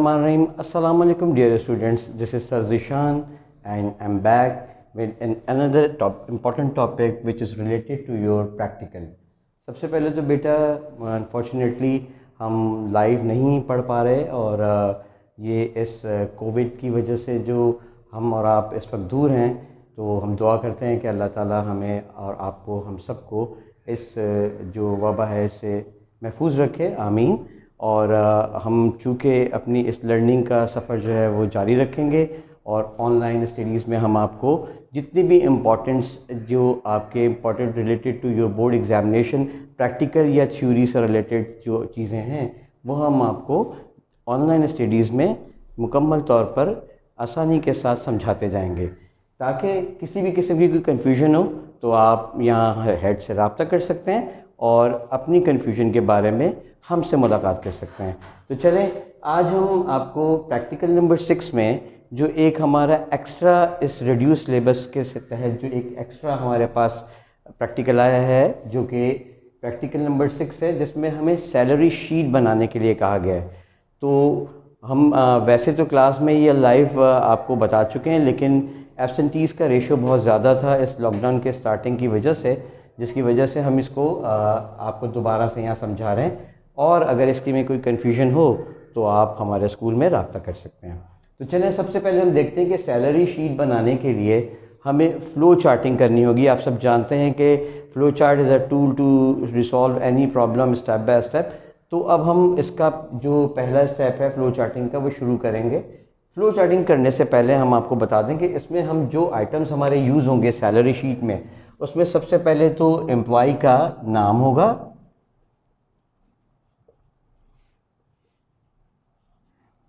Assalamu alaikum dear students, this is Sir Zishan and I'm back with another important topic which is related to your practical. सबसे पहले तो बेटा unfortunately हम live नहीं पढ़ पा रहे और ये इस कोविड की वजह से जो हम और आप इस वक्त दूर हैं, तो हम दुआ करते हैं कि अल्लाह ताला हमें और आपको हम सबको इस जो वबा है इससे महफूज रखे, आमीन। और हम चूँकि अपनी इस लर्निंग का सफ़र जो है वो जारी रखेंगे और ऑनलाइन स्टडीज़ में हम आपको जितनी भी इम्पॉर्टेंट्स जो आपके important related to your board examination practical या थ्योरी से रिलेटेड जो चीज़ें हैं वो हम आपको ऑनलाइन स्टडीज़ में मुकम्मल तौर पर आसानी के साथ समझाते जाएंगे, ताकि किसी भी किस्म की कोई कन्फ्यूजन हो तो आप यहाँ हेड से रब्ता कर सकते हैं और अपनी कन्फ्यूजन के बारे में हमसे मुलाकात कर सकते हैं। तो चलें, आज हम आपको प्रैक्टिकल नंबर 6 में जो एक हमारा एक्स्ट्रा इस रिड्यूस सिलेबस के तहत जो एक एक्स्ट्रा हमारे पास प्रैक्टिकल आया है, जो कि प्रैक्टिकल नंबर 6 है, जिसमें हमें सैलरी शीट बनाने के लिए कहा गया है। तो हम वैसे तो क्लास में ये लाइव आपको बता चुके हैं, लेकिन एब्सेंटीज़ का रेशो बहुत ज़्यादा था इस लॉकडाउन के स्टार्टिंग की वजह से, जिसकी वजह से हम इसको आपको दोबारा से यहाँ समझा रहे हैं। और अगर इसकी में कोई कन्फ्यूजन हो तो आप हमारे स्कूल में रब्ता कर सकते हैं। तो चलें, सबसे पहले हम देखते हैं कि सैलरी शीट बनाने के लिए हमें फ़्लो चार्टिंग करनी होगी। आप सब जानते हैं कि flow chart is a tool to resolve any problem step by step. तो अब हम इसका जो पहला स्टेप है फ़्लो चार्टिंग का वो शुरू करेंगे। फ़्लो चार्टिंग करने से पहले हम आपको बता दें कि इसमें हम जो आइटम्स हमारे यूज़ होंगे सैलरी शीट में, उसमें सबसे पहले तो एम्प्लॉय का नाम होगा,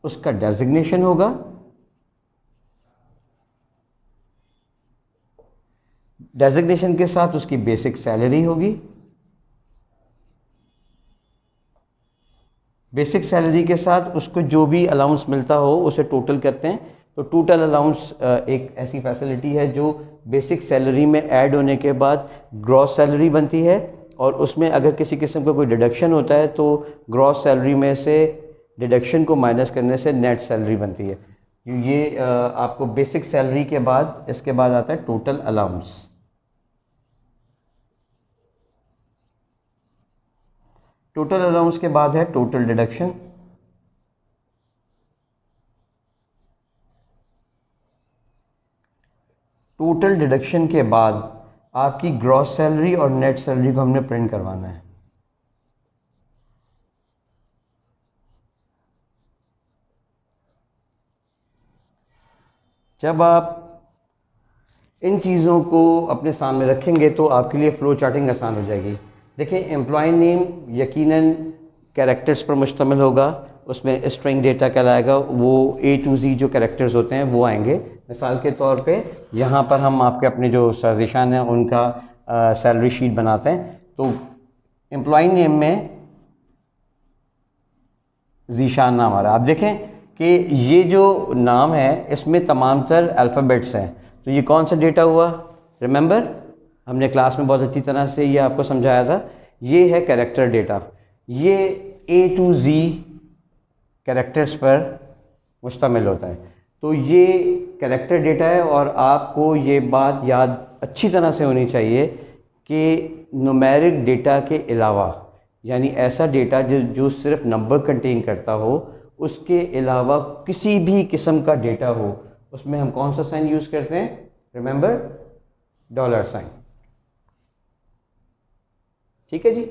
उसका डेजिग्नेशन होगा, डेजिग्नेशन के साथ उसकी बेसिक सैलरी होगी, बेसिक सैलरी के साथ उसको जो भी अलाउंस मिलता हो उसे टोटल करते हैं। तो टोटल अलाउंस एक ऐसी फैसिलिटी है जो बेसिक सैलरी में ऐड होने के बाद ग्रॉस सैलरी बनती है, और उसमें अगर किसी किस्म का कोई डिडक्शन होता है तो ग्रॉस सैलरी में से डिडक्शन को माइनस करने से नेट सैलरी बनती है। ये आपको बेसिक सैलरी के बाद इसके बाद आता है टोटल अलाउंस। टोटल अलाउंस के बाद है टोटल डिडक्शन। टोटल डिडक्शन के बाद आपकी ग्रॉस सैलरी और नेट सैलरी को हमने प्रिंट करवाना है। जब आप इन चीज़ों को अपने सामने रखेंगे तो आपके लिए फ़्लो चार्टिंग आसान हो जाएगी। देखिए, एम्प्लॉय नेम यकीनन कैरेक्टर्स पर मुश्तमिल होगा, उसमें स्ट्रिंग डेटा कहलाएगा, वो A to Z जो कैरेक्टर्स होते हैं वो आएंगे। मिसाल के तौर पे यहाँ पर हम आपके अपने जो सजेशन हैं उनका सैलरी शीट बनाते हैं। तो एम्प्लॉय नेम में ज़ीशान नाम आ रहा है। आप देखें कि ये जो नाम है इसमें तमाम तर अल्फ़ाबेट्स हैं। तो ये कौन सा डेटा हुआ? रिमेंबर, हमने क्लास में बहुत अच्छी तरह से ये आपको समझाया था। ये है कैरेक्टर डेटा, ये A to Z कैरेक्टर्स पर मुश्तमिल होता है। तो ये कैरेक्टर डेटा है, और आपको ये बात याद अच्छी तरह से होनी चाहिए कि न्यूमेरिक डेटा के अलावा, यानी ऐसा डेटा जो सिर्फ नंबर कंटेन करता हो, उसके अलावा किसी भी किस्म का डेटा हो, उसमें हम कौन सा साइन यूज़ करते हैं? Remember, dollar sign. ठीक है जी।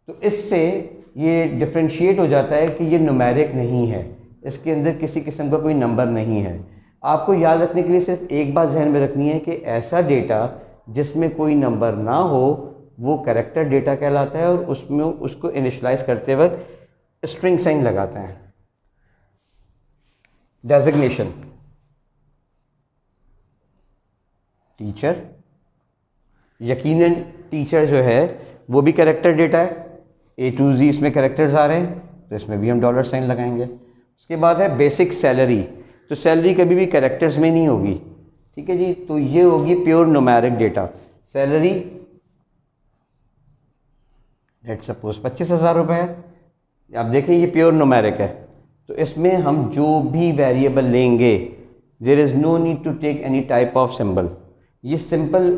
तो इससे ये डिफ्रेंशिएट हो जाता है कि ये न्यूमेरिक नहीं है, इसके अंदर किसी किस्म का कोई नंबर नहीं है। आपको याद रखने के लिए सिर्फ एक बात जहन में रखनी है कि ऐसा डेटा जिसमें कोई नंबर ना हो वो कैरेक्टर डेटा कहलाता है, और उसमें उसको इनिशलाइज करते वक्त स्ट्रिंग साइन लगाते हैं। डेजिग्नेशन, टीचर, यकीनन टीचर जो है वो भी कैरेक्टर डेटा है। A to Z इसमें कैरेक्टर्स आ रहे हैं तो इसमें भी हम डॉलर साइन लगाएंगे। उसके बाद है बेसिक सैलरी। तो सैलरी कभी भी कैरेक्टर्स में नहीं होगी, ठीक है जी। तो ये होगी pure numeric data. Salary let suppose 25,000 रुपये है। आप देखें ये प्योर न्यूमेरिक है, तो इसमें हम जो भी वेरिएबल लेंगे there is no need to take any type of symbol. ये सिंपल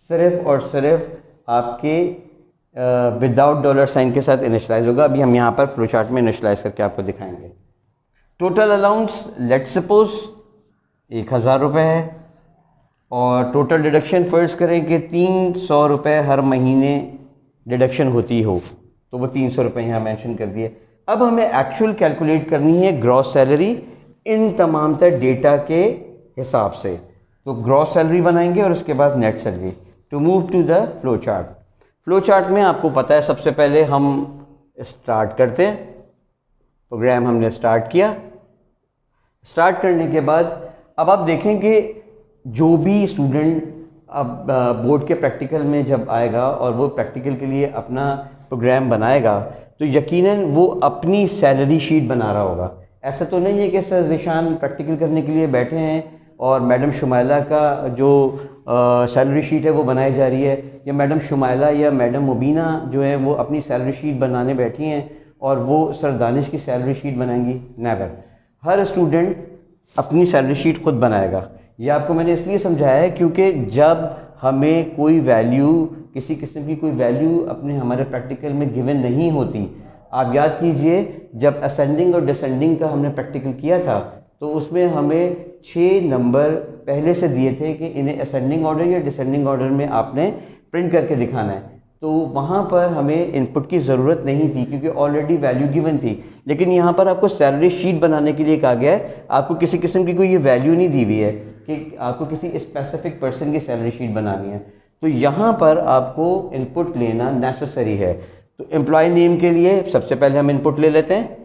सिर्फ और सिर्फ आपके विदाउट डॉलर साइन के साथ इनिशलाइज होगा। अभी हम यहाँ पर फ्लो चार्ट में इनिशलाइज करके आपको दिखाएंगे। टोटल अलाउंस लेट सपोज 1000 रुपये है और टोटल डिडक्शन फ़र्ज़ करें कि 300 रुपये हर महीने डिडक्शन होती हो, तो वो 300 रुपये यहाँ मेंशन कर दिए। अब हमें एक्चुअल कैलकुलेट करनी है ग्रॉस सैलरी इन तमाम तर डेटा के हिसाब से। तो ग्रॉस सैलरी बनाएंगे और उसके बाद net salary. To move to the flow chart. Flow chart में आपको पता है सबसे पहले हम स्टार्ट करते हैं। प्रोग्राम हमने स्टार्ट किया। स्टार्ट करने के बाद अब आप देखें कि जो भी स्टूडेंट अब बोर्ड के प्रैक्टिकल में जब आएगा और वो प्रैक्टिकल के लिए अपना प्रोग्राम बनाएगा तो यकीनन वो अपनी सैलरी शीट बना रहा होगा। ऐसा तो नहीं है कि सर ज़ीशान प्रैक्टिकल करने के लिए बैठे हैं और मैडम शुमाइला का जो सैलरी शीट है वो बनाई जा रही है, या मैडम शुमाइला या मैडम मुबीना जो है वो अपनी सैलरी शीट बनाने बैठी हैं और वो सर दानिश की सैलरी शीट बनाएंगी। नेवर। हर स्टूडेंट अपनी सैलरी शीट खुद बनाएगा। ये आपको मैंने इसलिए समझाया है क्योंकि जब हमें कोई वैल्यू, किसी किस्म की कोई वैल्यू अपने हमारे प्रैक्टिकल में गिवन नहीं होती। आप याद कीजिए जब असेंडिंग और डिसेंडिंग का हमने प्रैक्टिकल किया था तो उसमें हमें 6 नंबर पहले से दिए थे कि इन्हें असेंडिंग ऑर्डर या डिसेंडिंग ऑर्डर में आपने प्रिंट करके दिखाना है। तो वहाँ पर हमें इनपुट की ज़रूरत नहीं थी क्योंकि ऑलरेडी वैल्यू गिवन थी। लेकिन यहाँ पर आपको सैलरी शीट बनाने के लिए कहा गया है। आपको किसी किस्म की कोई ये वैल्यू नहीं दी हुई है कि आपको किसी स्पेसिफिक पर्सन की सैलरी शीट बनानी है। तो यहाँ पर आपको इनपुट लेना नेसेसरी है। तो एम्प्लॉय नेम के लिए सबसे पहले हम इनपुट ले लेते हैं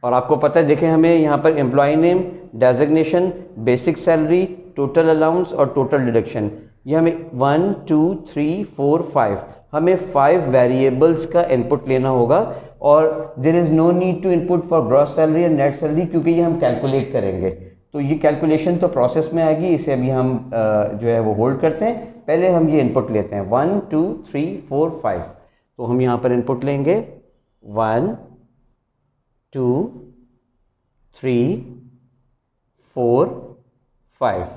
और आपको पता है देखें हमें यहाँ पर employee name, designation, basic salary, total allowance और टोटल डिडक्शन, ये हमें 1 2 3 4 5 हमें 5 वेरिएबल्स का इनपुट लेना होगा। और there is no need to input for gross salary and net salary क्योंकि ये हम कैलकुलेट करेंगे। तो ये कैलकुलेशन तो प्रोसेस में आएगी, इसे अभी हम जो है वो होल्ड करते हैं। पहले हम ये इनपुट लेते हैं 1 2 3 4 5। तो हम यहाँ पर इनपुट लेंगे 1 2 3 4 5।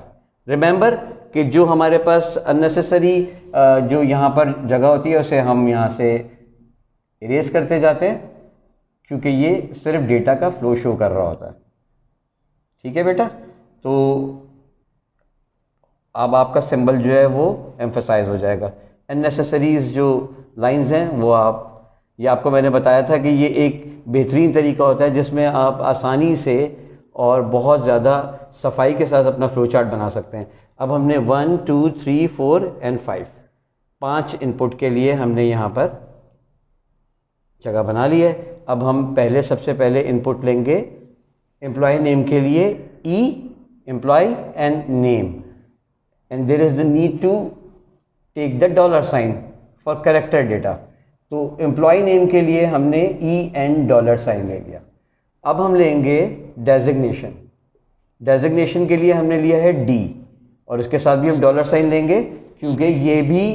रिमेंबर कि जो हमारे पास अननेसेसरी जो यहाँ पर जगह होती है उसे हम यहाँ से इरेज करते जाते हैं क्योंकि ये सिर्फ डेटा का फ्लो शो कर रहा होता है। ठीक है बेटा। तो अब आपका सिंबल जो है वो एम्फसाइज हो जाएगा। अननेसेसरीज जो लाइंस हैं वो आप, ये आपको मैंने बताया था कि ये एक बेहतरीन तरीका होता है जिसमें आप आसानी से और बहुत ज़्यादा सफाई के साथ अपना फ्लो चार्ट बना सकते हैं। अब हमने 1 2 3 4 एंड 5 इनपुट के लिए हमने यहाँ पर जगह बना ली है। अब हम पहले सबसे पहले इनपुट लेंगे एम्प्लॉय नेम के लिए e employ and name and there is the need to take the dollar sign for character data. तो एम्प्लॉय नेम के लिए हमने ई एंड डॉलर साइन ले लिया। अब हम लेंगे डेजिग्नेशन। डेजिग्नेशन के लिए हमने लिया है डी और इसके साथ भी हम डॉलर साइन लेंगे क्योंकि ये भी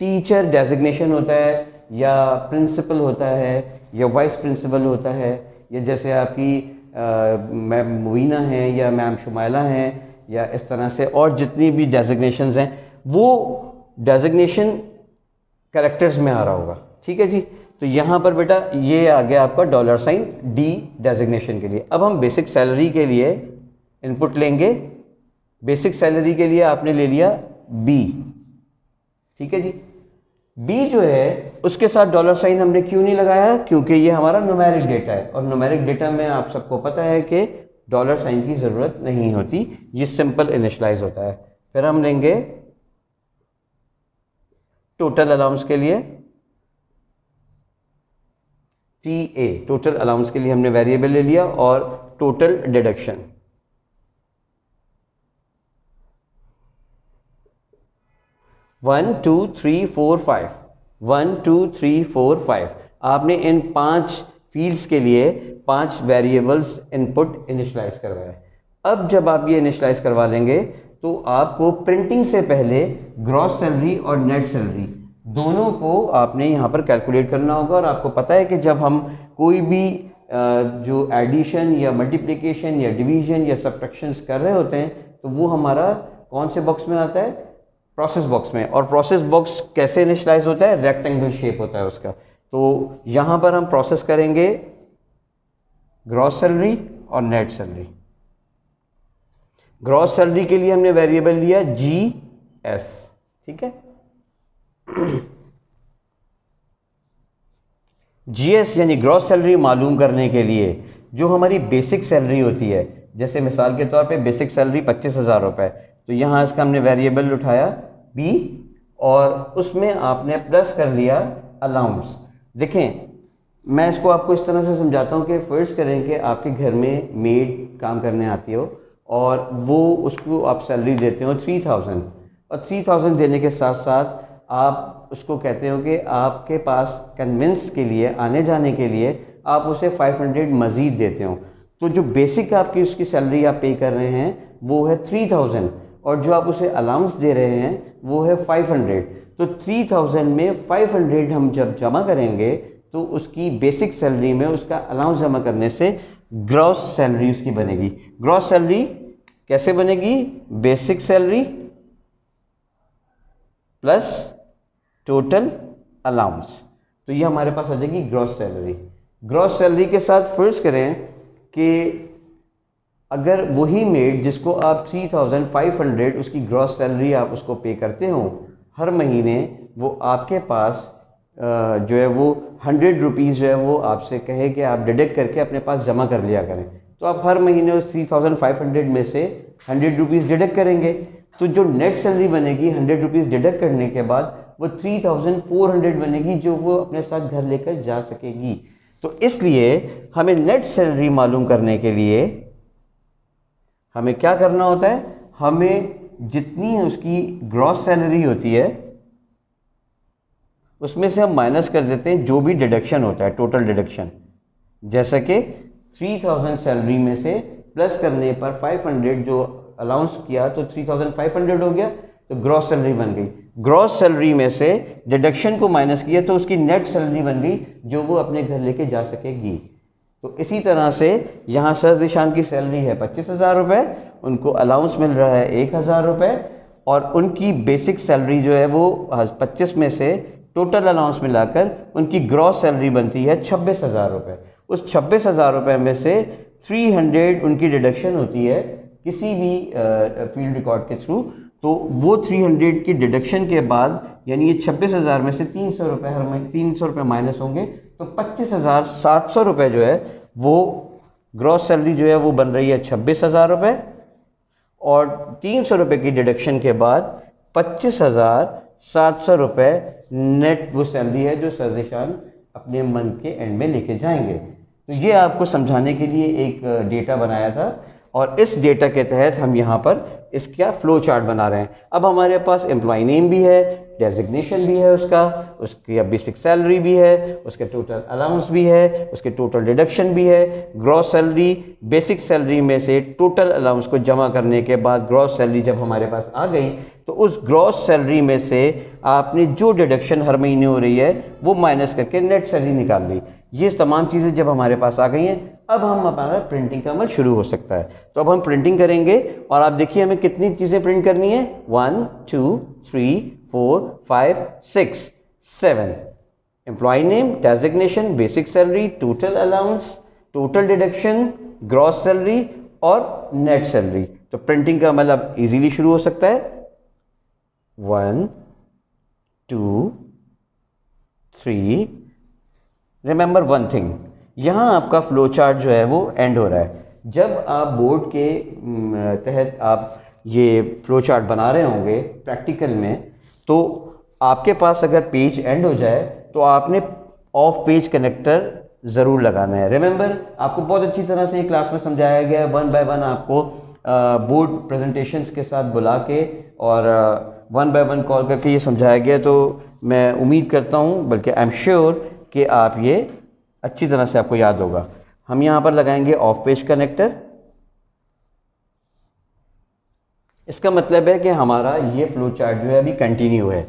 टीचर डेजिग्नेशन होता है या प्रिंसिपल होता है या वाइस प्रिंसिपल होता है या जैसे आपकी मैम मुबीना हैं या मैम शुमाइला हैं या इस तरह से और जितनी भी डेजिग्नेशंस हैं वो डेजिग्नेशन कैरेक्टर्स में आ रहा होगा। ठीक है जी। तो यहाँ पर बेटा ये आ गया आपका डॉलर साइन डी डेजिग्नेशन के लिए। अब हम बेसिक सैलरी के लिए इनपुट लेंगे। बेसिक सैलरी के लिए आपने ले लिया बी। ठीक है जी। बी जो है उसके साथ डॉलर साइन हमने क्यों नहीं लगाया क्योंकि ये हमारा न्यूमेरिक डेटा है और न्यूमेरिक डेटा में आप सबको पता है कि डॉलर साइन की ज़रूरत नहीं होती, ये सिंपल इनिशलाइज होता है। फिर हम लेंगे टोटल अलाउंस के लिए टी ए। टोटल अलाउंस के लिए हमने वेरिएबल ले लिया और total deduction. One two three four 1 2 3 4 5 आपने इन 5 फील्ड्स के लिए 5 वेरिएबल्स इनपुट इनिशलाइज करवाया। अब जब आप ये इनिशलाइज करवा लेंगे तो आपको प्रिंटिंग से पहले ग्रॉस सैलरी और नेट सैलरी दोनों को आपने यहाँ पर कैलकुलेट करना होगा। और आपको पता है कि जब हम कोई भी जो एडिशन या मल्टीप्लिकेशन या डिवीजन या सब्ट्रैक्शंस कर रहे होते हैं तो वो हमारा कौन से बॉक्स में आता है, प्रोसेस बॉक्स में। और प्रोसेस बॉक्स कैसे इनिशलाइज होता है, रेक्टेंगल शेप होता है उसका। तो यहाँ पर हम प्रोसेस करेंगे ग्रॉस सैलरी और नेट सैलरी। ग्रॉस सैलरी के लिए हमने वेरिएबल लिया GS, ठीक है। GS यानी ग्रॉस सैलरी मालूम करने के लिए जो हमारी बेसिक सैलरी होती है, जैसे मिसाल के तौर पे बेसिक सैलरी 25,000 रुपये, तो यहाँ इसका हमने वेरिएबल उठाया B और उसमें आपने प्लस कर लिया अलाउंस। देखें मैं इसको आपको इस तरह से समझाता हूँ कि फ़र्ज़ करें कि आपके घर में मेड काम करने आती हो और वो उसको आप सैलरी देते हो 3000, और 3000 देने के साथ साथ आप उसको कहते हो कि आपके पास कन्विंस के लिए, आने जाने के लिए आप उसे 500 मज़ीद देते हो। तो जो बेसिक आपकी उसकी सैलरी आप पे कर रहे हैं वो है 3000 और जो आप उसे अलाउंस दे रहे हैं वो है 500। तो 3000 में 500 हम जब जमा करेंगे तो उसकी बेसिक सैलरी में उसका अलाउंस जमा करने से ग्रॉस सैलरी उसकी बनेगी। ग्रॉस सैलरी कैसे बनेगी, basic salary plus total allowance, तो ये हमारे पास आ जाएगी ग्रॉस सैलरी। ग्रॉस सैलरी के साथ फर्ज करें कि अगर वही मेड जिसको आप 3500 उसकी ग्रॉस सैलरी आप उसको पे करते हो हर महीने, वो आपके पास जो है वो 100 रुपीज़ जो है वो आपसे कहे कि आप डिडक्ट करके अपने पास जमा कर लिया करें, तो आप हर महीने उस 3500 में से 100 रुपीज़ डिडक्ट करेंगे। तो जो नेट सैलरी बनेगी 100 रुपीज़ डिडक्ट करने के बाद वो 3400 बनेगी जो वो अपने साथ घर लेकर जा सकेगी। तो इसलिए हमें नेट सैलरी मालूम करने के लिए हमें क्या करना होता है, हमें जितनी उसकी ग्रॉस सैलरी होती है उसमें से हम माइनस कर देते हैं जो भी डिडक्शन होता है, टोटल डिडक्शन। जैसा कि 3000 सैलरी में से प्लस करने पर 500 जो अलाउंस किया तो 3500 हो गया, तो ग्रॉस सैलरी बन गई। ग्रॉस सैलरी में से डिडक्शन को माइनस किया तो उसकी नेट सैलरी बन गई जो वो अपने घर लेके जा सकेगी। तो इसी तरह से यहाँ सर ज़ीशान की सैलरी है 25,000 रुपये, उनको अलाउंस मिल रहा है 1,000 रुपये और उनकी बेसिक सैलरी जो है वो 25 में से टोटल अलाउंस मिलाकर उनकी ग्रॉस सैलरी बनती है 26,000 रुपये। उस 26,000 रुपये में से 300 उनकी डिडक्शन होती है किसी भी फील्ड रिकॉर्ड के थ्रू, तो वो 300 की डिडक्शन के बाद यानी ये 26,000 में से 300 रुपये हर महीने 300 रुपये माइनस होंगे, तो 25,700 रुपये जो है वो ग्रॉस सैलरी जो है वो बन रही है 26,000 रुपये और 300 रुपये की डिडक्शन के बाद 25,700 रुपये नेट वो सैलरी है जो सर ज़ीशान अपने मंथ के एंड में लेके जाएंगे। तो ये आपको समझाने के लिए एक डेटा बनाया था और इस डेटा के तहत हम यहाँ पर इसका फ्लो चार्ट बना रहे हैं। अब हमारे पास एम्प्लॉय नेम भी है, डेजिग्नेशन भी है उसका, उसकी बेसिक सैलरी भी है, उसके टोटल अलाउंस भी है, उसके टोटल डिडक्शन भी है। ग्रॉस सैलरी बेसिक सैलरी में से टोटल अलाउंस को जमा करने के बाद ग्रॉस सैलरी जब हमारे पास आ गई तो उस ग्रॉस सैलरी में से आपने जो डिडक्शन हर महीने हो रही है वो माइनस करके नेट सैलरी निकाल ली। ये तमाम चीज़ें जब हमारे पास आ गई हैं अब हम हमारा प्रिंटिंग का अमल शुरू हो सकता है। तो अब हम प्रिंटिंग करेंगे और आप देखिए हमें कितनी चीज़ें प्रिंट करनी है, 1 2 3 4 5 6 7। Employee name, designation, basic salary, total allowance, total deduction, gross salary और नेट सैलरी। तो प्रिंटिंग का अमल अब इजीली शुरू हो सकता है। 1 2 3। रिमेंबर वन थिंग, यहाँ आपका फ्लो चार्ट जो है वो एंड हो रहा है। जब आप बोर्ड के तहत आप ये फ्लो चार्ट बना रहे होंगे प्रैक्टिकल में, तो आपके पास अगर पेज एंड हो जाए तो आपने ऑफ पेज कनेक्टर ज़रूर लगाना है। रिमेंबर आपको बहुत अच्छी तरह से क्लास में समझाया गया है, 1 बाय 1 आपको बोर्ड प्रेजेंटेशंस के साथ बुला के और 1 बाय 1 कॉल करके ये समझाया गया। तो मैं उम्मीद करता हूँ, बल्कि आई एम श्योर कि आप ये अच्छी तरह से आपको याद होगा। हम यहाँ पर लगाएंगे ऑफ पेज कनेक्टर। इसका मतलब है कि हमारा ये फ्लो चार्ट जो है अभी कंटिन्यू है।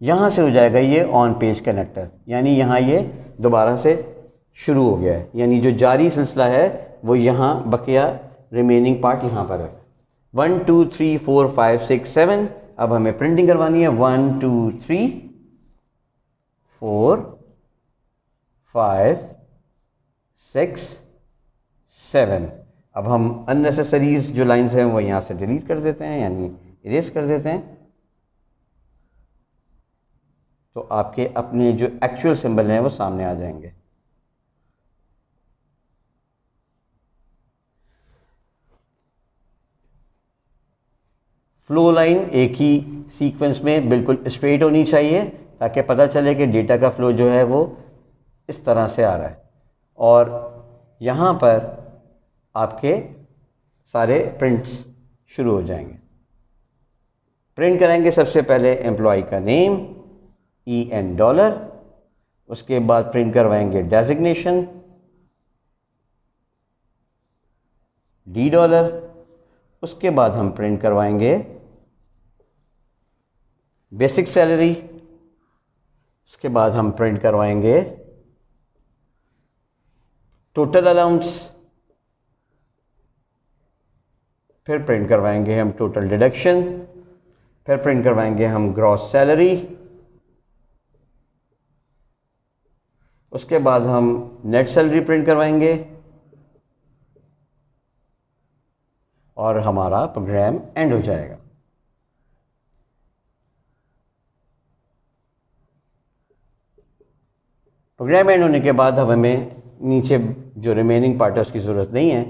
यहाँ से हो जाएगा ये ऑन पेज कनेक्टर, यानी यहाँ ये दोबारा से शुरू हो गया है, यानी जो जारी सिलसिला है वो यहाँ बकिया रिमेनिंग पार्ट यहाँ पर है। 1 2 3 4 5 6 7। अब हमें प्रिंटिंग करवानी है 1 2 3 4 5 6 7। अब हम अननेसेसरीज जो लाइंस हैं वो यहाँ से डिलीट कर देते हैं, यानी इरेज कर देते हैं। तो आपके अपने जो एक्चुअल सिंबल हैं वो सामने आ जाएंगे। फ्लो लाइन एक ही सीक्वेंस में बिल्कुल स्ट्रेट होनी चाहिए ताकि पता चले कि डेटा का फ्लो जो है वो इस तरह से आ रहा है। और यहाँ पर आपके सारे प्रिंट्स शुरू हो जाएंगे। प्रिंट करेंगे सबसे पहले एम्प्लॉय का नेम $, उसके बाद प्रिंट करवाएंगे डेजिग्नेशन $, उसके बाद हम प्रिंट करवाएंगे बेसिक सैलरी, उसके बाद हम प्रिंट करवाएंगे टोटल अलाउंस, फिर प्रिंट करवाएंगे हम टोटल डिडक्शन, फिर प्रिंट करवाएंगे हम ग्रॉस सैलरी, उसके बाद हम नेट सैलरी प्रिंट करवाएंगे और हमारा प्रोग्राम एंड हो जाएगा। प्रोग्राम एंड होने के बाद अब हमें नीचे जो रिमेनिंग पार्ट है उसकी ज़रूरत नहीं है।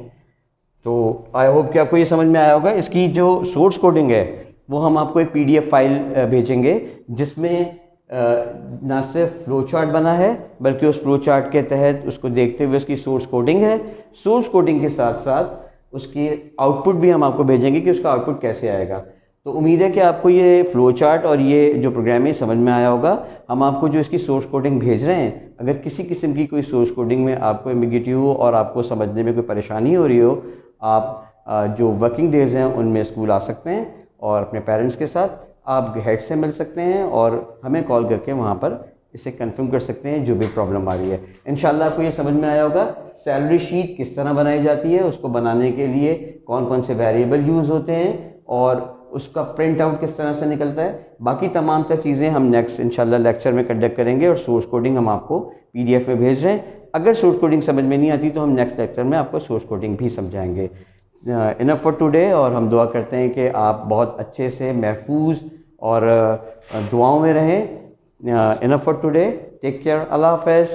तो आई होप कि आपको ये समझ में आया होगा। इसकी जो सोर्स कोडिंग है वो हम आपको एक PDF फाइल भेजेंगे जिसमें ना सिर्फ फ्लो चार्ट बना है बल्कि उस फ्लो चार्ट के तहत उसको देखते हुए उसकी सोर्स कोडिंग है। सोर्स कोडिंग के साथ साथ उसकी आउटपुट भी हम आपको भेजेंगे कि उसका आउटपुट कैसे आएगा। तो उम्मीद है कि आपको ये फ्लो चार्ट और ये जो प्रोग्राम है समझ में आया होगा। हम आपको जो इसकी सोर्स कोडिंग भेज रहे हैं, अगर किसी किस्म की कोई सोर्स कोडिंग में आपको एम्बिग्यूटी हो और आपको समझने में कोई परेशानी हो रही हो, आप जो वर्किंग डेज़ हैं उनमें स्कूल आ सकते हैं और अपने पेरेंट्स के साथ आप हेड से मिल सकते हैं और हमें कॉल करके वहाँ पर इसे कंफर्म कर सकते हैं जो भी प्रॉब्लम आ रही है। इंशाल्लाह आपको ये समझ में आया होगा सैलरी शीट किस तरह बनाई जाती है, उसको बनाने के लिए कौन कौन से वेरिएबल यूज़ होते हैं और उसका प्रिंट आउट किस तरह से निकलता है। बाकी तमाम तर चीज़ें हम नेक्स्ट इंशाल्लाह लेक्चर में कंडक्ट करेंगे और सोर्स कोडिंग हम आपको PDF में भेज रहे हैं। अगर सोर्स कोडिंग समझ में नहीं आती तो हम नेक्स्ट लेक्चर में आपको सोर्स कोडिंग भी समझाएंगे। इनफ फॉर टुडे, और हम दुआ करते हैं कि आप बहुत अच्छे से महफूज और दुआओं में रहें। Enough for today, take care, अल्लाह हाफ़िज़।